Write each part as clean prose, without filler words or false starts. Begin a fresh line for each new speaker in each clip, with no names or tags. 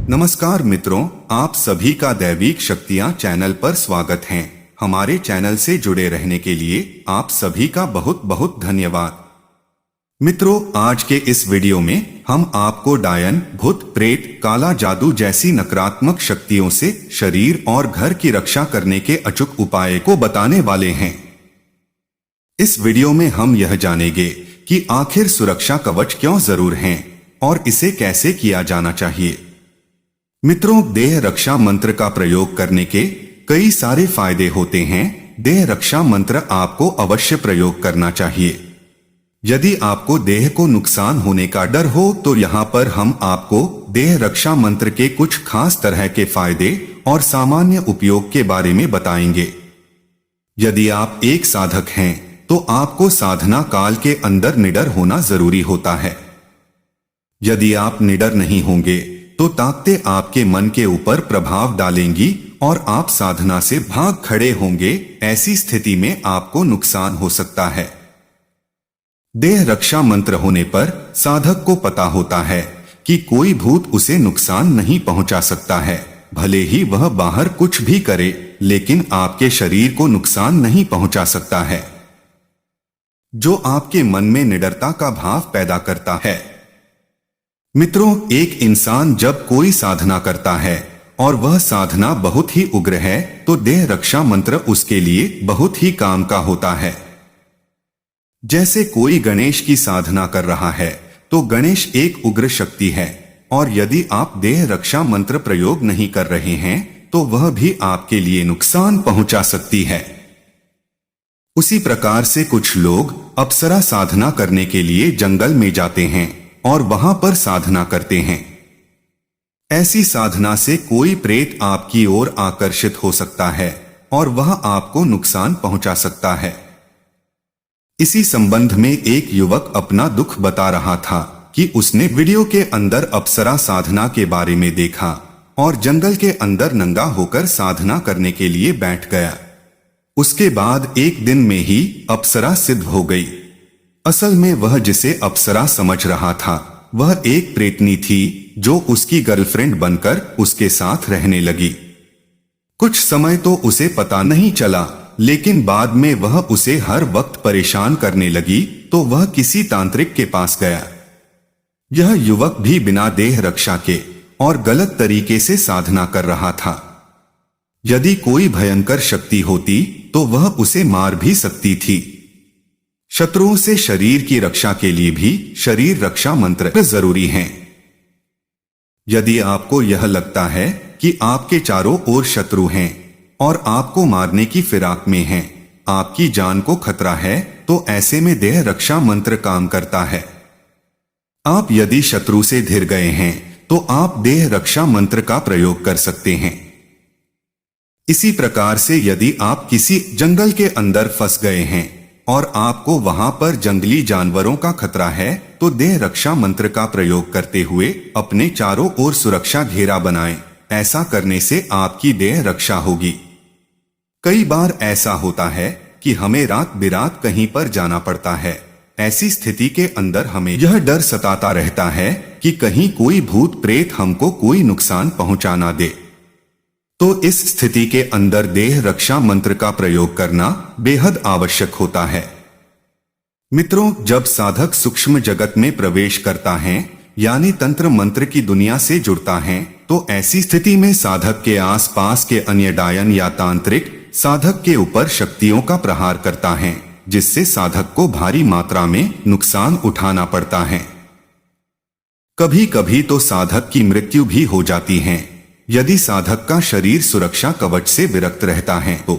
नमस्कार मित्रों, आप सभी का दैविक शक्तियां चैनल पर स्वागत है। हमारे चैनल से जुड़े रहने के लिए आप सभी का बहुत बहुत धन्यवाद। मित्रों, आज के इस वीडियो में हम आपको डायन, भूत, प्रेत, काला जादू जैसी नकारात्मक शक्तियों से शरीर और घर की रक्षा करने के अचूक उपाय को बताने वाले हैं। इस वीडियो में हम यह जानेंगे कि आखिर सुरक्षा कवच क्यों जरूर है और इसे कैसे किया जाना चाहिए। मित्रों, देह रक्षा मंत्र का प्रयोग करने के कई सारे फायदे होते हैं। देह रक्षा मंत्र आपको अवश्य प्रयोग करना चाहिए। यदि आपको देह को नुकसान होने का डर हो तो यहाँ पर हम आपको देह रक्षा मंत्र के कुछ खास तरह के फायदे और सामान्य उपयोग के बारे में बताएंगे। यदि आप एक साधक हैं तो आपको साधना काल के अंदर निडर होना जरूरी होता है। यदि आप निडर नहीं होंगे तो ताकतें आपके मन के ऊपर प्रभाव डालेंगी और आप साधना से भाग खड़े होंगे। ऐसी स्थिति में आपको नुकसान हो सकता है। देह रक्षा मंत्र होने पर साधक को पता होता है कि कोई भूत उसे नुकसान नहीं पहुंचा सकता है। भले ही वह बाहर कुछ भी करे, लेकिन आपके शरीर को नुकसान नहीं पहुंचा सकता है, जो आपके मन में निडरता का भाव पैदा करता है। मित्रों, एक इंसान जब कोई साधना करता है और वह साधना बहुत ही उग्र है तो देह रक्षा मंत्र उसके लिए बहुत ही काम का होता है। जैसे कोई गणेश की साधना कर रहा है तो गणेश एक उग्र शक्ति है, और यदि आप देह रक्षा मंत्र प्रयोग नहीं कर रहे हैं तो वह भी आपके लिए नुकसान पहुंचा सकती है। उसी प्रकार से कुछ लोग अप्सरा साधना करने के लिए जंगल में जाते हैं और वहां पर साधना करते हैं। ऐसी साधना से कोई प्रेत आपकी ओर आकर्षित हो सकता है और वह आपको नुकसान पहुंचा सकता है। इसी संबंध में एक युवक अपना दुख बता रहा था कि उसने वीडियो के अंदर अप्सरा साधना के बारे में देखा और जंगल के अंदर नंगा होकर साधना करने के लिए बैठ गया। उसके बाद एक दिन में ही अप्सरा सिद्ध हो गई। असल में वह जिसे अप्सरा समझ रहा था वह एक प्रेतनी थी जो उसकी गर्लफ्रेंड बनकर उसके साथ रहने लगी। कुछ समय तो उसे पता नहीं चला, लेकिन बाद में वह उसे हर वक्त परेशान करने लगी तो वह किसी तांत्रिक के पास गया। यह युवक भी बिना देह रक्षा के और गलत तरीके से साधना कर रहा था। यदि कोई भयंकर शक्ति होती तो वह उसे मार भी सकती थी। शत्रुओं से शरीर की रक्षा के लिए भी शरीर रक्षा मंत्र जरूरी हैं। यदि आपको यह लगता है कि आपके चारों ओर शत्रु हैं और आपको मारने की फिराक में हैं, आपकी जान को खतरा है, तो ऐसे में देह रक्षा मंत्र काम करता है। आप यदि शत्रु से घिर गए हैं तो आप देह रक्षा मंत्र का प्रयोग कर सकते हैं। इसी प्रकार से यदि आप किसी जंगल के अंदर फंस गए हैं और आपको वहां पर जंगली जानवरों का खतरा है तो देह रक्षा मंत्र का प्रयोग करते हुए अपने चारों ओर सुरक्षा घेरा बनाएं। ऐसा करने से आपकी देह रक्षा होगी। कई बार ऐसा होता है कि हमें रात बिरात कहीं पर जाना पड़ता है। ऐसी स्थिति के अंदर हमें यह डर सताता रहता है कि कहीं कोई भूत प्रेत हमको कोई नुकसान पहुंचा ना दे। तो इस स्थिति के अंदर देह रक्षा मंत्र का प्रयोग करना बेहद आवश्यक होता है। मित्रों, जब साधक सूक्ष्म जगत में प्रवेश करता है यानी तंत्र मंत्र की दुनिया से जुड़ता है तो ऐसी स्थिति में साधक के आसपास के अन्य डायन या तांत्रिक साधक के ऊपर शक्तियों का प्रहार करता है, जिससे साधक को भारी मात्रा में नुकसान उठाना पड़ता है। कभी कभी तो साधक की मृत्यु भी हो जाती है यदि साधक का शरीर सुरक्षा कवच से विरक्त रहता है तो।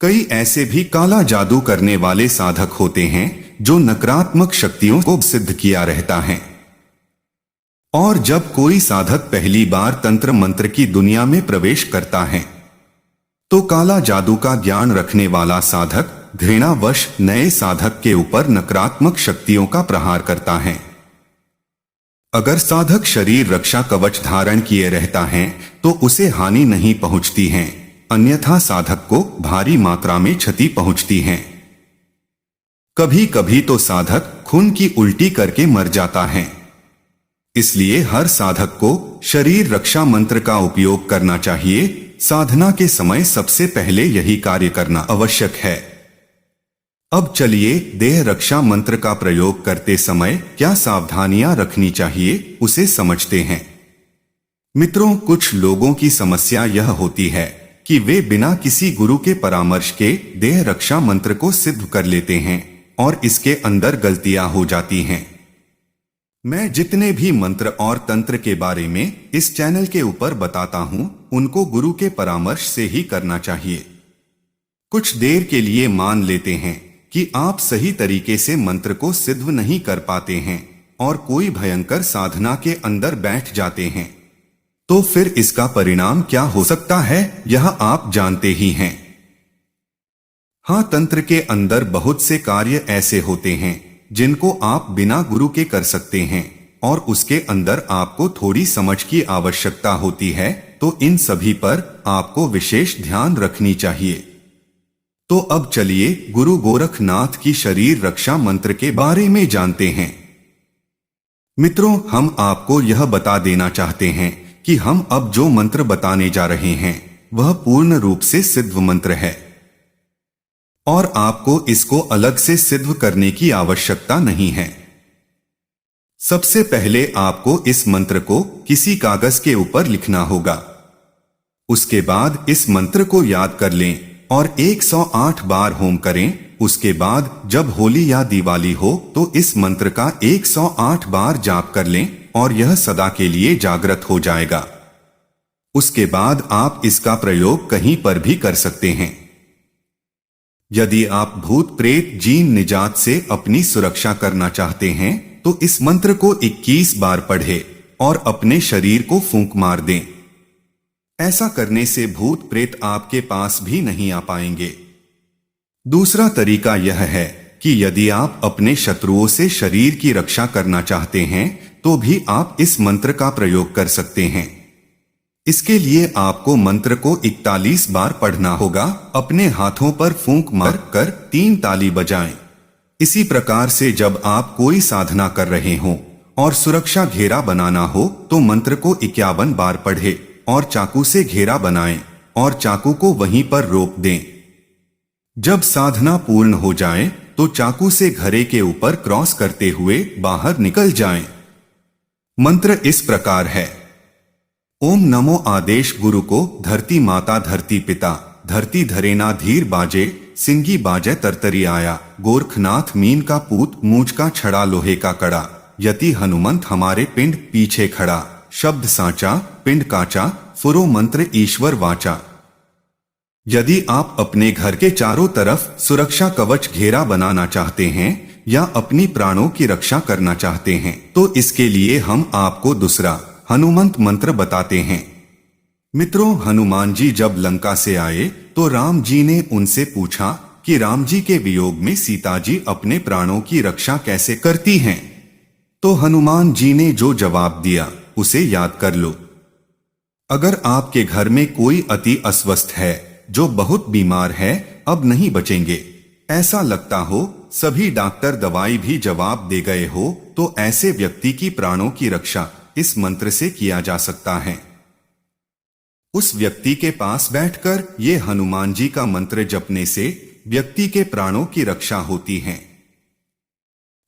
कई ऐसे भी काला जादू करने वाले साधक होते हैं जो नकारात्मक शक्तियों को सिद्ध किया रहता है। और जब कोई साधक पहली बार तंत्र मंत्र की दुनिया में प्रवेश करता है तो काला जादू का ज्ञान रखने वाला साधक घृणावश नए साधक के ऊपर नकारात्मक शक्तियों का प्रहार करता है। अगर साधक शरीर रक्षा कवच धारण किए रहता है तो उसे हानि नहीं पहुंचती है, अन्यथा साधक को भारी मात्रा में क्षति पहुंचती है। कभी कभी तो साधक खून की उल्टी करके मर जाता है। इसलिए हर साधक को शरीर रक्षा मंत्र का उपयोग करना चाहिए। साधना के समय सबसे पहले यही कार्य करना आवश्यक है। अब चलिए देह रक्षा मंत्र का प्रयोग करते समय क्या सावधानियां रखनी चाहिए उसे समझते हैं। मित्रों, कुछ लोगों की समस्या यह होती है कि वे बिना किसी गुरु के परामर्श के देह रक्षा मंत्र को सिद्ध कर लेते हैं और इसके अंदर गलतियां हो जाती हैं। मैं जितने भी मंत्र और तंत्र के बारे में इस चैनल के ऊपर बताता हूं, उनको गुरु के परामर्श से ही करना चाहिए। कुछ देर के लिए मान लेते हैं कि आप सही तरीके से मंत्र को सिद्ध नहीं कर पाते हैं और कोई भयंकर साधना के अंदर बैठ जाते हैं, तो फिर इसका परिणाम क्या हो सकता है यह आप जानते ही हैं। हाँ, तंत्र के अंदर बहुत से कार्य ऐसे होते हैं जिनको आप बिना गुरु के कर सकते हैं और उसके अंदर आपको थोड़ी समझ की आवश्यकता होती है, तो इन सभी पर आपको विशेष ध्यान रखनी चाहिए। तो अब चलिए गुरु गोरखनाथ की शरीर रक्षा मंत्र के बारे में जानते हैं। मित्रों, हम आपको यह बता देना चाहते हैं कि हम अब जो मंत्र बताने जा रहे हैं वह पूर्ण रूप से सिद्ध मंत्र है और आपको इसको अलग से सिद्ध करने की आवश्यकता नहीं है। सबसे पहले आपको इस मंत्र को किसी कागज के ऊपर लिखना होगा। उसके बाद इस मंत्र को याद कर लें और 108 बार होम करें। उसके बाद जब होली या दिवाली हो तो इस मंत्र का 108 बार जाप कर लें और यह सदा के लिए जागृत हो जाएगा। उसके बाद आप इसका प्रयोग कहीं पर भी कर सकते हैं। यदि आप भूत प्रेत जीन निजात से अपनी सुरक्षा करना चाहते हैं तो इस मंत्र को 21 बार पढ़ें और अपने शरीर को फूंक मार दें। ऐसा करने से भूत प्रेत आपके पास भी नहीं आ पाएंगे। दूसरा तरीका यह है कि यदि आप अपने शत्रुओं से शरीर की रक्षा करना चाहते हैं तो भी आप इस मंत्र का प्रयोग कर सकते हैं। इसके लिए आपको मंत्र को 41 बार पढ़ना होगा। अपने हाथों पर फूंक मार कर 3 ताली बजाएं। इसी प्रकार से जब आप कोई साधना कर रहे हों और सुरक्षा घेरा बनाना हो तो मंत्र को 51 बार पढ़ें और चाकू से घेरा बनाएं और चाकू को वहीं पर रोक दें। जब साधना पूर्ण हो जाए तो चाकू से घरे के ऊपर क्रॉस करते हुए बाहर निकल जाएं। मंत्र इस प्रकार है। ओम नमो आदेश गुरु को धरती माता धरती पिता धरती धरेना धीर बाजे सिंगी बाजे तरतरी आया गोरखनाथ मीन का पूत मूंछ का छड़ा लोहे का कड़ा यति हनुमंत हमारे पिंड पीछे खड़ा शब्द साचा पिंड काचा फुरो मंत्र ईश्वर वाचा। यदि आप अपने घर के चारों तरफ सुरक्षा कवच घेरा बनाना चाहते हैं या अपनी प्राणों की रक्षा करना चाहते हैं तो इसके लिए हम आपको दूसरा हनुमंत मंत्र बताते हैं। मित्रों, हनुमान जी जब लंका से आए तो राम जी ने उनसे पूछा कि राम जी के वियोग में सीता जी अपने प्राणों की रक्षा कैसे करती हैं। तो हनुमान जी ने जो जवाब दिया उसे याद कर लो। अगर आपके घर में कोई अति अस्वस्थ है, जो बहुत बीमार है, अब नहीं बचेंगे, ऐसा लगता हो, सभी डॉक्टर दवाई भी जवाब दे गए हो, तो ऐसे व्यक्ति की प्राणों की रक्षा इस मंत्र से किया जा सकता है। उस व्यक्ति के पास बैठकर ये हनुमान जी का मंत्र जपने से व्यक्ति के प्राणों की रक्षा होती है।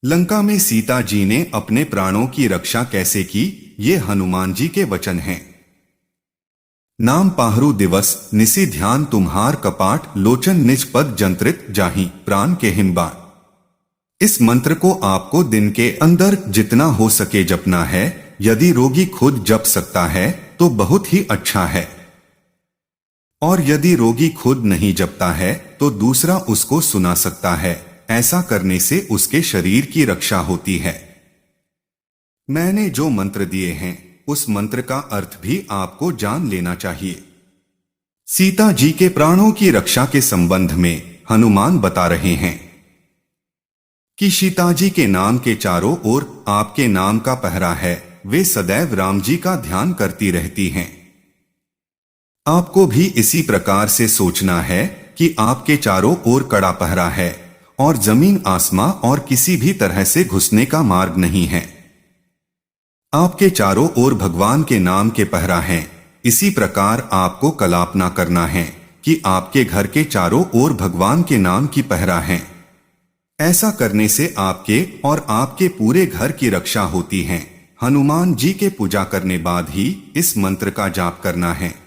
लंका में सीता जी ने अपने प्राणों की रक्षा कैसे की, ये हनुमान जी के वचन हैं। नाम पाहरू दिवस निसी ध्यान तुम्हार कपाट लोचन निज पद जंत्रित जाहि प्राण के हिम्बा। इस मंत्र को आपको दिन के अंदर जितना हो सके जपना है। यदि रोगी खुद जप सकता है तो बहुत ही अच्छा है, और यदि रोगी खुद नहीं जपता है तो दूसरा उसको सुना सकता है। ऐसा करने से उसके शरीर की रक्षा होती है। मैंने जो मंत्र दिए हैं उस मंत्र का अर्थ भी आपको जान लेना चाहिए। सीता जी के प्राणों की रक्षा के संबंध में हनुमान बता रहे हैं कि सीता जी के नाम के चारों ओर आपके नाम का पहरा है। वे सदैव राम जी का ध्यान करती रहती हैं। आपको भी इसी प्रकार से सोचना है कि आपके चारों ओर कड़ा पहरा है और जमीन आसमां और किसी भी तरह से घुसने का मार्ग नहीं है। आपके चारों ओर भगवान के नाम के पहरा हैं। इसी प्रकार आपको कल्पना करना है कि आपके घर के चारों ओर भगवान के नाम की पहरा है। ऐसा करने से आपके और आपके पूरे घर की रक्षा होती है। हनुमान जी के पूजा करने बाद ही इस मंत्र का जाप करना है।